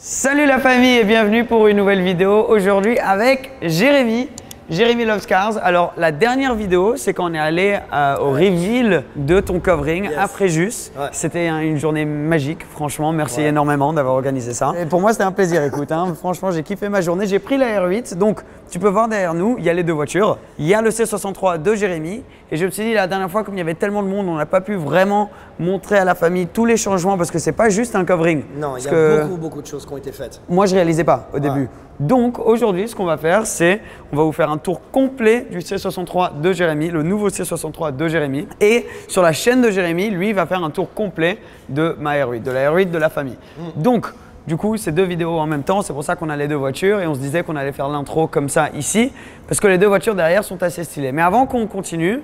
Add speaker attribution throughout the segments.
Speaker 1: Salut la famille et bienvenue pour une nouvelle vidéo aujourd'hui avec Jérémy Loves Cars. Alors la dernière vidéo, c'est quand on est allé au reveal de ton covering à Fréjus. C'était une journée magique, franchement, merci énormément d'avoir organisé ça. Et pour moi c'était un plaisir, écoute, franchement j'ai kiffé ma journée. J'ai pris la R8, donc tu peux voir derrière nous, il y a les deux voitures. Il y a le C63 de Jérémy et je me suis dit la dernière fois, comme il y avait tellement de monde, on n'a pas pu vraiment montrer à la famille tous les changements parce que c'est pas juste un covering.
Speaker 2: Non, il y a beaucoup de choses qui ont été faites.
Speaker 1: Moi je réalisais pas au début. Donc aujourd'hui, ce qu'on va faire, c'est on va vous faire un tour complet du C63 de Jérémy, le nouveau C63 de Jérémy. Et sur la chaîne de Jérémy, lui, il va faire un tour complet de ma R8, de la R8 de la famille. Donc, du coup, c'est deux vidéos en même temps. C'est pour ça qu'on a les deux voitures et on se disait qu'on allait faire l'intro comme ça ici. Parce que les deux voitures derrière sont assez stylées. Mais avant qu'on continue,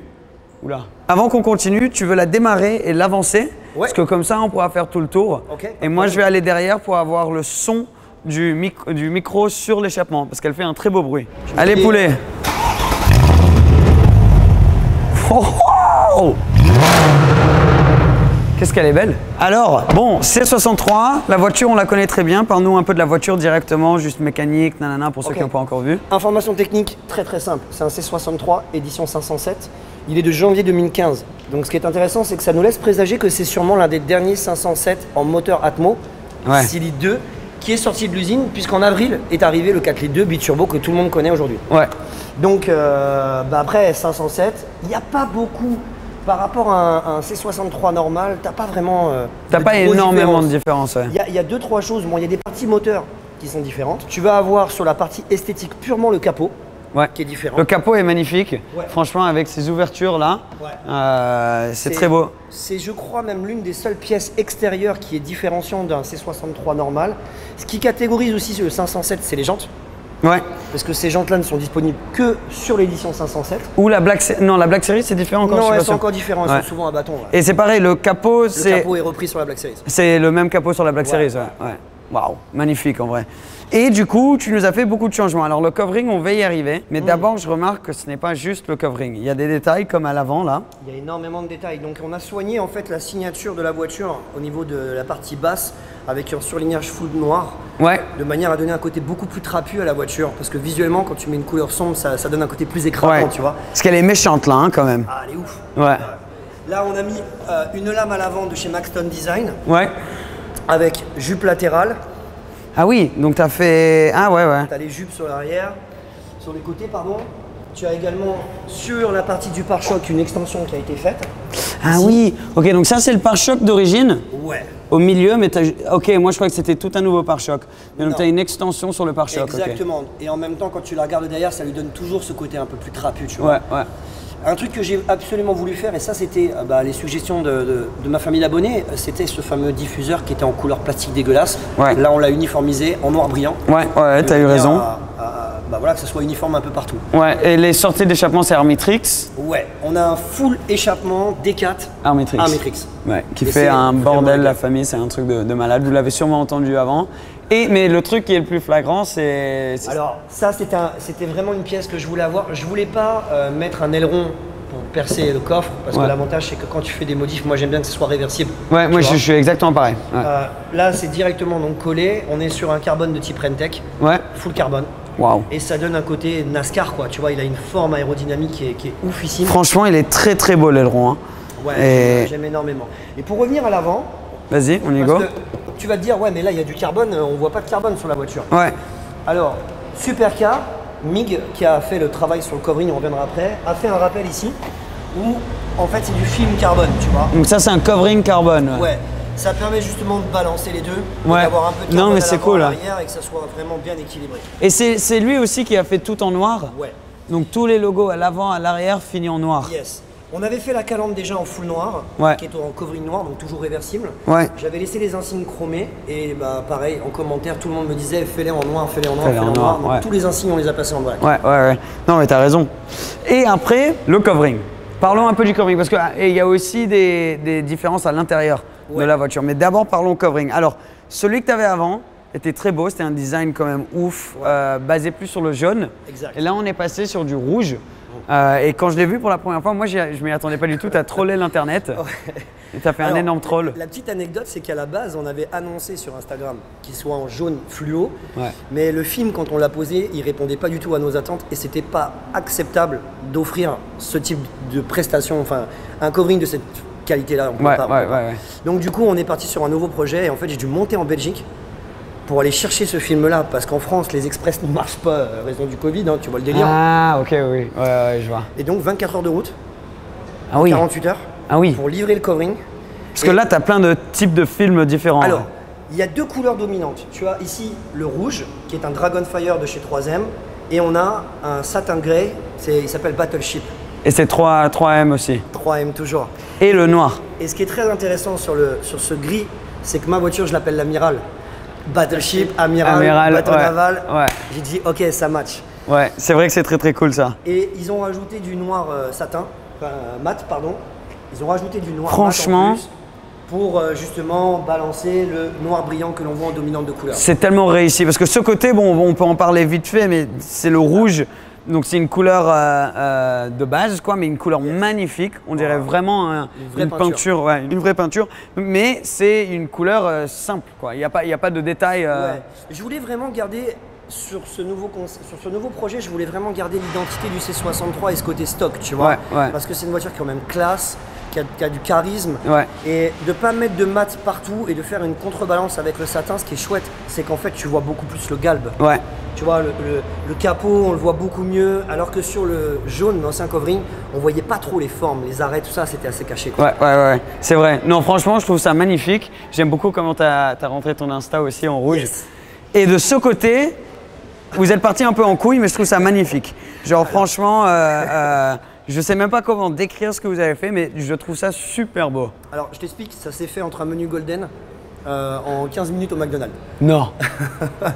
Speaker 1: tu veux la démarrer et l'avancer. Parce que comme ça, on pourra faire tout le tour. Et moi, je vais aller derrière pour avoir le son du micro sur l'échappement parce qu'elle fait un très beau bruit. Allez poulet. Oh. Qu'est-ce qu'elle est belle. Alors, bon, C63, la voiture, on la connaît très bien. Parle-nous un peu de la voiture directement, juste mécanique, nanana, pour ceux qui n'ont pas encore vu.
Speaker 2: Information technique très simple. C'est un C63 édition 507. Il est de janvier 2015. Donc ce qui est intéressant, c'est que ça nous laisse présager que c'est sûrement l'un des derniers 507 en moteur Atmo, 6 litres 2, qui est sorti de l'usine, puisqu'en avril est arrivé le 4 litres 2 biturbo que tout le monde connaît aujourd'hui. Donc après 507, il n'y a pas beaucoup par rapport à un C63 normal, t'as pas vraiment
Speaker 1: pas énormément de différence.
Speaker 2: Il y a deux, trois choses. Bon, il y a des parties moteurs qui sont différentes. Tu vas avoir sur la partie esthétique purement le capot. Qui est différent.
Speaker 1: Le capot est magnifique, franchement avec ces ouvertures là, c'est très beau.
Speaker 2: C'est je crois même l'une des seules pièces extérieures qui est différenciante d'un C63 normal. Ce qui catégorise aussi le 507, c'est les jantes. Parce que ces jantes là ne sont disponibles que sur l'édition 507.
Speaker 1: Ou la Black Series, non la Black Series c'est différent encore.
Speaker 2: Non, elles sont encore différentes, elles sont souvent à bâton.
Speaker 1: Et c'est pareil, le capot
Speaker 2: est repris sur la Black Series.
Speaker 1: C'est le même capot sur la Black Series, Waouh, magnifique en vrai. Et du coup, tu nous as fait beaucoup de changements. Alors le covering, on va y arriver. Mais d'abord, je remarque que ce n'est pas juste le covering. Il y a des détails comme à l'avant là.
Speaker 2: Il y a énormément de détails. Donc on a soigné en fait la signature de la voiture au niveau de la partie basse avec un surlignage full noir. De manière à donner un côté beaucoup plus trapu à la voiture. Parce que visuellement, quand tu mets une couleur sombre, ça donne un côté plus écrasant, tu vois.
Speaker 1: Parce qu'elle est méchante là, quand même.
Speaker 2: Ah, elle est ouf. Là, on a mis une lame à l'avant de chez Maxton Design. Avec jupe latérale.
Speaker 1: Ah oui, donc tu as fait… Ah
Speaker 2: Tu as les jupes sur l'arrière, sur les côtés, pardon. Tu as également sur la partie du pare-choc une extension qui a été faite.
Speaker 1: Ah oui, ok, donc ça c'est le pare-choc d'origine. Au milieu, mais ok, moi je crois que c'était tout un nouveau pare-choc. Donc tu as une extension sur le pare-choc.
Speaker 2: Exactement, et en même temps quand tu la regardes derrière, ça lui donne toujours ce côté un peu plus trapu, tu vois. Un truc que j'ai absolument voulu faire, et ça c'était les suggestions de ma famille d'abonnés, c'était ce fameux diffuseur qui était en couleur plastique dégueulasse. Là on l'a uniformisé en noir brillant.
Speaker 1: T'as eu raison.
Speaker 2: Que ce soit uniforme un peu partout.
Speaker 1: Et les sorties d'échappement c'est Armitrix.
Speaker 2: On a un full échappement D4
Speaker 1: Armitrix. Qui fait un bordel la famille, c'est un truc de malade. Vous l'avez sûrement entendu avant. Mais le truc qui est le plus flagrant, c'est…
Speaker 2: Alors ça, c'était vraiment une pièce que je voulais avoir. Je voulais pas mettre un aileron pour percer le coffre, parce que l'avantage c'est que quand tu fais des modifs, moi j'aime bien que ce soit réversible.
Speaker 1: Moi je suis exactement pareil.
Speaker 2: Là c'est directement donc collé, on est sur un carbone de type Rentec, full carbone. Et ça donne un côté NASCAR quoi, tu vois, il a une forme aérodynamique qui est oufissime.
Speaker 1: Franchement il est très beau l'aileron.
Speaker 2: J'aime énormément. Et pour revenir à l'avant…
Speaker 1: Vas-y, on y go.
Speaker 2: Tu vas te dire, mais là il y a du carbone, on voit pas de carbone sur la voiture. Alors, Supercar, MIG, qui a fait le travail sur le covering, on reviendra après, a fait un rappel ici, où en fait c'est du film carbone, tu vois.
Speaker 1: Donc ça c'est un covering carbone.
Speaker 2: Ça permet justement de balancer les deux, d'avoir un peu de carbone à l'arrière et que ça soit vraiment bien équilibré.
Speaker 1: Et c'est lui aussi qui a fait tout en noir. Donc tous les logos à l'avant, à l'arrière, finis en noir.
Speaker 2: On avait fait la calandre déjà en full noir, qui est en covering noir, donc toujours réversible. J'avais laissé les insignes chromés et pareil, en commentaire, tout le monde me disait fais-les en noir, fais-les en noir, fais-les en noir. Donc tous les insignes, on les a passés en black.
Speaker 1: Non mais t'as raison. Et après, le covering. Parlons un peu du covering parce qu'il y a aussi des différences à l'intérieur de la voiture. Mais d'abord, parlons covering. Alors, celui que tu avais avant était très beau, c'était un design quand même ouf, basé plus sur le jaune. Et là, on est passé sur du rouge. Et quand je l'ai vu pour la première fois, moi je m'y attendais pas du tout. Tu as trollé l'internet. Et tu as fait un énorme troll.
Speaker 2: La petite anecdote, c'est qu'à la base, on avait annoncé sur Instagram qu'il soit en jaune fluo.
Speaker 1: Ouais.
Speaker 2: Mais le film, quand on l'a posé, il répondait pas du tout à nos attentes. Et c'était pas acceptable d'offrir ce type de prestation, enfin un covering de cette qualité-là. Donc du coup, on est parti sur un nouveau projet. Et en fait, j'ai dû monter en Belgique pour aller chercher ce film-là, parce qu'en France, les express ne marchent pas à raison du Covid, hein, tu vois le délire.
Speaker 1: Ah, ok, oui, ouais, je vois.
Speaker 2: Et donc 24 heures de route, 48 heures, pour livrer le covering.
Speaker 1: Parce que là, tu as plein de types de films différents.
Speaker 2: Alors, il y a 2 couleurs dominantes. Tu as ici le rouge, qui est un Dragonfire de chez 3M, et on a un satin grey, il s'appelle Battleship.
Speaker 1: Et c'est 3M aussi.
Speaker 2: 3M toujours.
Speaker 1: Et le noir.
Speaker 2: Et ce qui est très intéressant sur ce gris, c'est que ma voiture, je l'appelle l'Amiral. Battleship, Amiral, bateau naval. Ouais. J'ai dit ok, ça match.
Speaker 1: Ouais, c'est vrai que c'est très très cool ça.
Speaker 2: Et ils ont rajouté du noir satin, mat, pardon. Ils ont rajouté du noir
Speaker 1: franchement,
Speaker 2: mat en plus pour justement balancer le noir brillant que l'on voit en dominante de couleur.
Speaker 1: C'est tellement réussi parce que ce côté, bon, on peut en parler vite fait, mais c'est le rouge. Donc c'est une couleur de base, quoi, mais une couleur magnifique. On dirait vraiment une peinture, ouais, une vraie peinture. Mais c'est une couleur simple, quoi. Il n'y a pas de détails.
Speaker 2: Ouais. Je voulais vraiment garder sur ce nouveau projet, je voulais vraiment garder l'identité du C63 et ce côté stock, tu vois. Parce que c'est une voiture qui est quand même classe, qui a du charisme. Et de ne pas mettre de mat partout et de faire une contrebalance avec le satin, ce qui est chouette, c'est qu'en fait tu vois beaucoup plus le galbe. Tu vois, le capot, on le voit beaucoup mieux, alors que sur le jaune, l'ancien covering, on voyait pas trop les formes, les arrêts, tout ça, c'était assez caché, quoi.
Speaker 1: Ouais, c'est vrai. Non, franchement, je trouve ça magnifique. J'aime beaucoup comment tu as rentré ton Insta aussi en rouge. Et de ce côté, vous êtes parti un peu en couille, mais je trouve ça magnifique. Genre, franchement, je sais même pas comment décrire ce que vous avez fait, mais je trouve ça super beau.
Speaker 2: Alors, je t'explique, ça s'est fait entre un menu golden en 15 minutes au McDonald's.
Speaker 1: Non.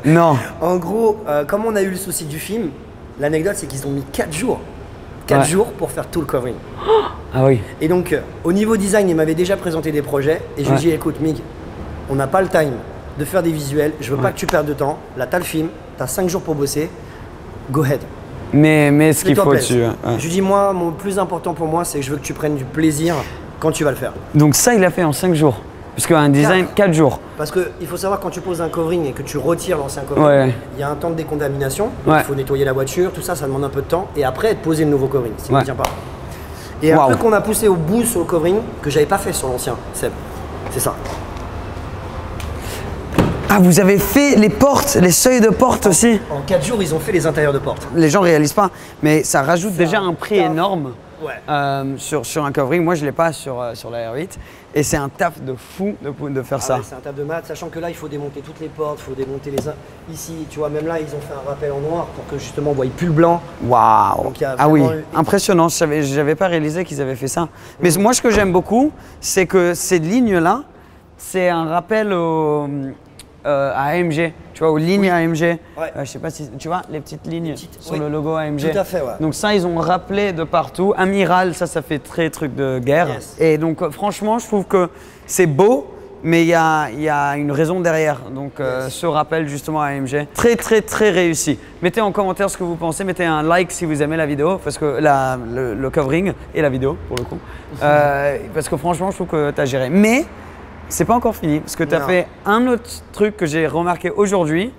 Speaker 1: Non.
Speaker 2: En gros, comme on a eu le souci du film, l'anecdote c'est qu'ils ont mis 4 jours. 4 jours pour faire tout le covering.
Speaker 1: Ah oui.
Speaker 2: Et donc, au niveau design, ils m'avaient déjà présenté des projets. Et je lui ai dit, écoute Mig, on n'a pas le time de faire des visuels. Je veux pas que tu perdes de temps. Là, tu as le film, tu as 5 jours pour bosser. Go ahead.
Speaker 1: Mais ce qu'il faut dessus.
Speaker 2: Je lui dis, moi, le plus important pour moi, c'est que je veux que tu prennes du plaisir quand tu vas le faire.
Speaker 1: Donc ça, il a fait en 5 jours. Parce qu'un design, 4 jours.
Speaker 2: Parce qu'il faut savoir, quand tu poses un covering et que tu retires l'ancien covering, il y a un temps de décontamination. Il faut nettoyer la voiture, tout ça, ça demande un peu de temps. Et après, poser le nouveau covering, sinon il ne tient pas. Et un truc qu'on a poussé au bout sur le covering, que j'avais pas fait sur l'ancien, Seb, c'est ça.
Speaker 1: Ah, vous avez fait les portes, les seuils de porte aussi?
Speaker 2: En 4 jours, ils ont fait les intérieurs de porte.
Speaker 1: Les gens réalisent pas, mais ça rajoute déjà un prix énorme sur un covering. Moi, je l'ai pas sur la R8. Et c'est un taf de fou de faire ça.
Speaker 2: Ouais, c'est un taf de mat, sachant que là, il faut démonter toutes les portes, il faut démonter les... Ici, tu vois, même là, ils ont fait un rappel en noir pour que justement, on voie plus le blanc.
Speaker 1: Waouh! Ah oui, impressionnant. J'avais pas réalisé qu'ils avaient fait ça. Mais moi, ce que j'aime beaucoup, c'est que ces lignes-là, c'est un rappel à AMG, tu vois, aux lignes AMG. Je sais pas si tu vois les petites lignes sur le logo AMG.
Speaker 2: Tout à fait, ouais.
Speaker 1: Donc ça, ils ont rappelé de partout. Amiral, ça fait très truc de guerre. Et donc franchement, je trouve que c'est beau, mais il y a une raison derrière. Donc ce rappel justement à AMG, très réussi. Mettez en commentaire ce que vous pensez. Mettez un like si vous aimez la vidéo, parce que le covering et la vidéo pour le coup. Parce que franchement, je trouve que tu as géré. Mais c'est pas encore fini, parce que tu as fait un autre truc que j'ai remarqué aujourd'hui.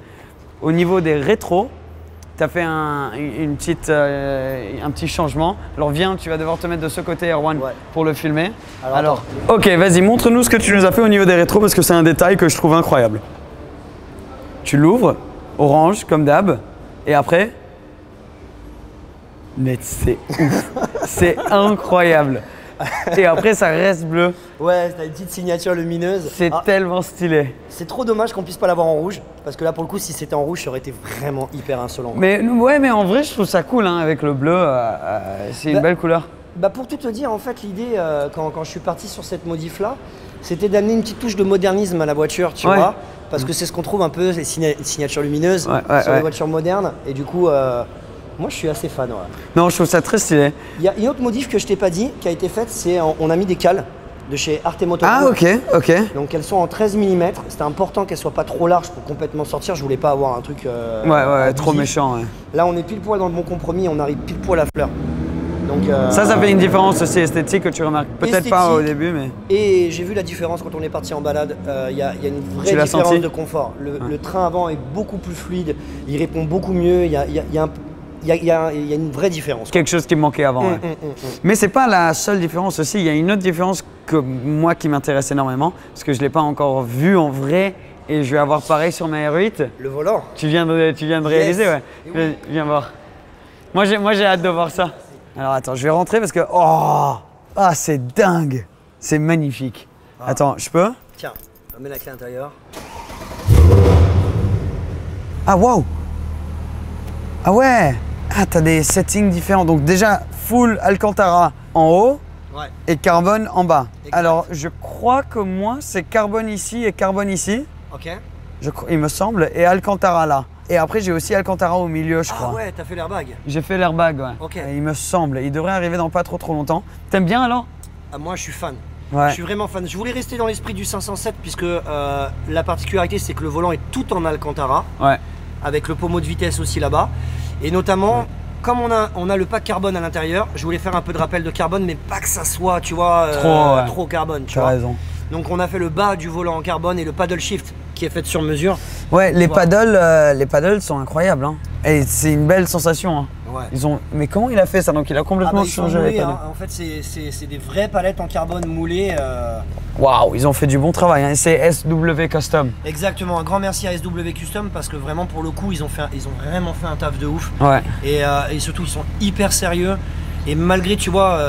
Speaker 1: Au niveau des rétros, tu as fait un petit changement. Alors viens, tu vas devoir te mettre de ce côté, Erwan, pour le filmer. Alors ok, vas-y, montre-nous ce que tu nous as fait au niveau des rétros, parce que c'est un détail que je trouve incroyable. Tu l'ouvres, orange, comme d'hab, et après… Mais c'est ouf, c'est incroyable. Et après, ça reste bleu.
Speaker 2: Ouais, t'as une petite signature lumineuse.
Speaker 1: C'est tellement stylé.
Speaker 2: C'est trop dommage qu'on puisse pas l'avoir en rouge. Parce que là, pour le coup, si c'était en rouge, ça aurait été vraiment hyper insolent.
Speaker 1: Mais en vrai, je trouve ça cool hein, avec le bleu. C'est une belle couleur.
Speaker 2: Pour tout te dire, en fait, l'idée, quand je suis parti sur cette modif-là, c'était d'amener une petite touche de modernisme à la voiture, tu vois. Parce que c'est ce qu'on trouve un peu, les signatures lumineuses sur les voitures modernes. Et du coup… moi, je suis assez fan.
Speaker 1: Non, je trouve ça très stylé.
Speaker 2: Il y a une autre modif que je t'ai pas dit, qui a été faite, c'est on a mis des cales de chez Arte Motor.
Speaker 1: Ah, ok.
Speaker 2: Donc elles sont en 13 mm. C'était important qu'elles soient pas trop larges pour complètement sortir. Je voulais pas avoir un truc.
Speaker 1: Trop méchant.
Speaker 2: Là, on est pile poil dans le bon compromis. On arrive pile poil à fleur. Donc,
Speaker 1: ça fait une différence aussi esthétique que tu remarques peut-être pas au début, mais...
Speaker 2: Et j'ai vu la différence quand on est parti en balade. Il y a une vraie différence de confort. Le train avant est beaucoup plus fluide, il répond beaucoup mieux, il y a une vraie différence.
Speaker 1: Quelque chose qui me manquait avant. Mais c'est pas la seule différence aussi. Il y a une autre différence que moi qui m'intéresse énormément, parce que je l'ai pas encore vu en vrai et je vais avoir pareil sur ma R8.
Speaker 2: Le volant.
Speaker 1: Tu viens de réaliser, ouais. Oui. Viens voir. Moi j'ai hâte de voir ça. Alors attends, je vais rentrer parce que c'est dingue. C'est magnifique. Attends, je peux?
Speaker 2: Tiens, on met la clé à l'intérieur.
Speaker 1: Ah waouh. Ah ouais. Ah, t'as des settings différents. Donc déjà, full Alcantara en haut et carbone en bas. Exact. Alors, je crois que moi, c'est carbone ici et carbone ici.
Speaker 2: Ok.
Speaker 1: Il me semble. Et Alcantara là. Et après, j'ai aussi Alcantara au milieu, je crois.
Speaker 2: Ah ouais, t'as fait l'airbag.
Speaker 1: J'ai fait l'airbag, ouais.
Speaker 2: Ok.
Speaker 1: Il me semble. Il devrait arriver dans pas trop longtemps. T'aimes bien alors?
Speaker 2: Moi, je suis fan.
Speaker 1: Ouais.
Speaker 2: Je suis vraiment fan. Je voulais rester dans l'esprit du 507 puisque la particularité, c'est que le volant est tout en Alcantara. Ouais. Avec le pommeau de vitesse aussi là-bas. Et notamment, comme on a le pack carbone à l'intérieur, je voulais faire un peu de rappel de carbone, mais pas que ça soit, tu vois, trop carbone. Tu as
Speaker 1: raison.
Speaker 2: Donc on a fait le bas du volant en carbone et le paddle shift qui est fait sur mesure.
Speaker 1: Ouais, les paddles sont incroyables. Hein. Et c'est une belle sensation. Hein. Ouais. Mais comment il a fait ça? Donc il a complètement changé les paddles.
Speaker 2: En fait, c'est des vraies palettes en carbone moulées.
Speaker 1: Waouh, ils ont fait du bon travail. Hein. C'est SW Custom.
Speaker 2: Exactement, un grand merci à SW Custom parce que vraiment pour le coup, ils ont vraiment fait un taf de ouf.
Speaker 1: Ouais.
Speaker 2: Et surtout, ils sont hyper sérieux. Et malgré, tu vois,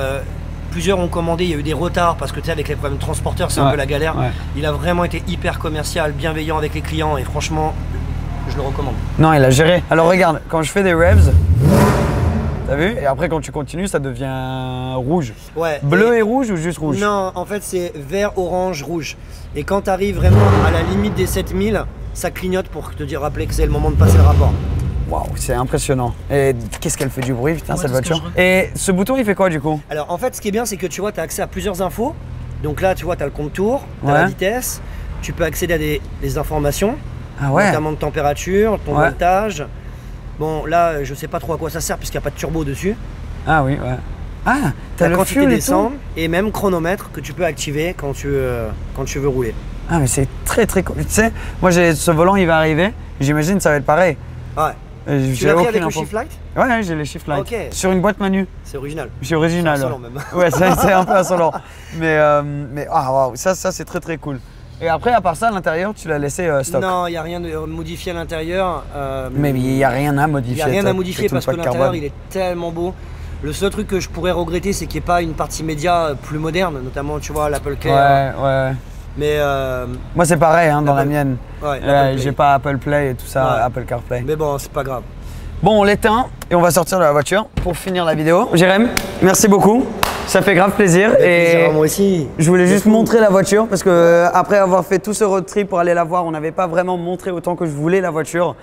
Speaker 2: plusieurs ont commandé, il y a eu des retards parce que tu sais, avec les problèmes de transporteurs, c'est un peu la galère. Ouais. Il a vraiment été hyper commercial, bienveillant avec les clients et franchement, je le recommande.
Speaker 1: Non, il a géré. Alors regarde, quand je fais des revs, t'as vu? Et après, quand tu continues, ça devient rouge. Ouais. Bleu et rouge ou juste rouge?
Speaker 2: Non, en fait, c'est vert, orange, rouge. Et quand tu arrives vraiment à la limite des 7000, ça clignote pour te rappeler que c'est le moment de passer le rapport.
Speaker 1: Waouh, c'est impressionnant. Et qu'est-ce qu'elle fait du bruit, putain, cette voiture. Et ce bouton, il fait quoi du coup?
Speaker 2: Alors, en fait, ce qui est bien, c'est que tu vois, tu as accès à plusieurs infos. Donc là, tu vois, tu as le compte-tour, tu as la vitesse. Tu peux accéder à des informations, notamment de température, ton voltage. Bon, là, je sais pas trop à quoi ça sert puisqu'il n'y a pas de turbo dessus.
Speaker 1: Ah oui, ouais. Ah, t'as le
Speaker 2: quantité d'essence et même chronomètre que tu peux activer quand tu veux rouler.
Speaker 1: Ah, mais c'est très cool. Tu sais, moi, ce volant, il va arriver. J'imagine que ça va être pareil.
Speaker 2: Ouais. Tu l'as pris avec le Shift Light?
Speaker 1: Ouais, j'ai les Shift Light. Okay. Sur une boîte manu.
Speaker 2: C'est original.
Speaker 1: C'est original.
Speaker 2: C'est insolent même.
Speaker 1: Ouais, c'est un peu insolent. Mais waouh, ça c'est très cool. Et après, à part ça, à l'intérieur, tu l'as laissé stock?
Speaker 2: Non, il n'y a rien de modifié à l'intérieur.
Speaker 1: Mais il n'y a rien à modifier.
Speaker 2: Il n'y a rien à modifier parce que l'intérieur, il est tellement beau. Le seul truc que je pourrais regretter, c'est qu'il n'y ait pas une partie média plus moderne, notamment, tu vois, l'Apple Care. Ouais. Mais
Speaker 1: moi, c'est pareil hein, dans la mienne.
Speaker 2: Ouais,
Speaker 1: j'ai pas Apple Play et tout ça, Apple CarPlay.
Speaker 2: Mais bon, c'est pas grave.
Speaker 1: Bon, on l'éteint et on va sortir de la voiture pour finir la vidéo. Jérém, merci beaucoup. Ça fait grave plaisir.
Speaker 2: Et moi aussi.
Speaker 1: Je voulais juste montrer la voiture parce que après avoir fait tout ce road trip pour aller la voir, on n'avait pas vraiment montré autant que je voulais la voiture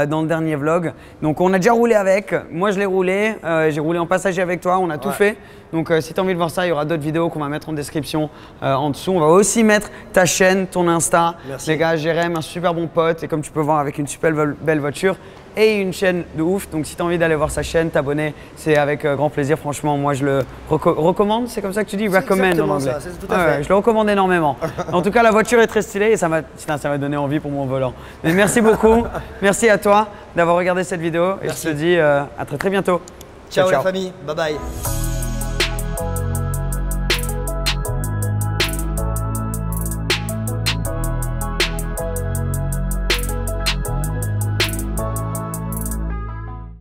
Speaker 1: dans le dernier vlog. Donc on a déjà roulé avec. Moi je l'ai roulé. J'ai roulé en passager avec toi. On a tout fait. Donc si tu as envie de voir ça, il y aura d'autres vidéos qu'on va mettre en description en dessous. On va aussi mettre ta chaîne, ton Insta.
Speaker 2: Merci.
Speaker 1: Les gars, Jérém, un super bon pote. Et comme tu peux voir, avec une super belle voiture et une chaîne de ouf. Donc si tu as envie d'aller voir sa chaîne, t'abonner, c'est avec grand plaisir. Franchement, moi je le recommande. C'est comme ça que tu dis? Recommend en anglais.
Speaker 2: C'est tout à fait.
Speaker 1: Je le recommande énormément. En tout cas, la voiture est très stylée et ça m'a donné envie pour mon volant. Mais merci beaucoup. Merci à toi d'avoir regardé cette vidéo. Et je te dis à très bientôt.
Speaker 2: Ciao la famille. Bye bye.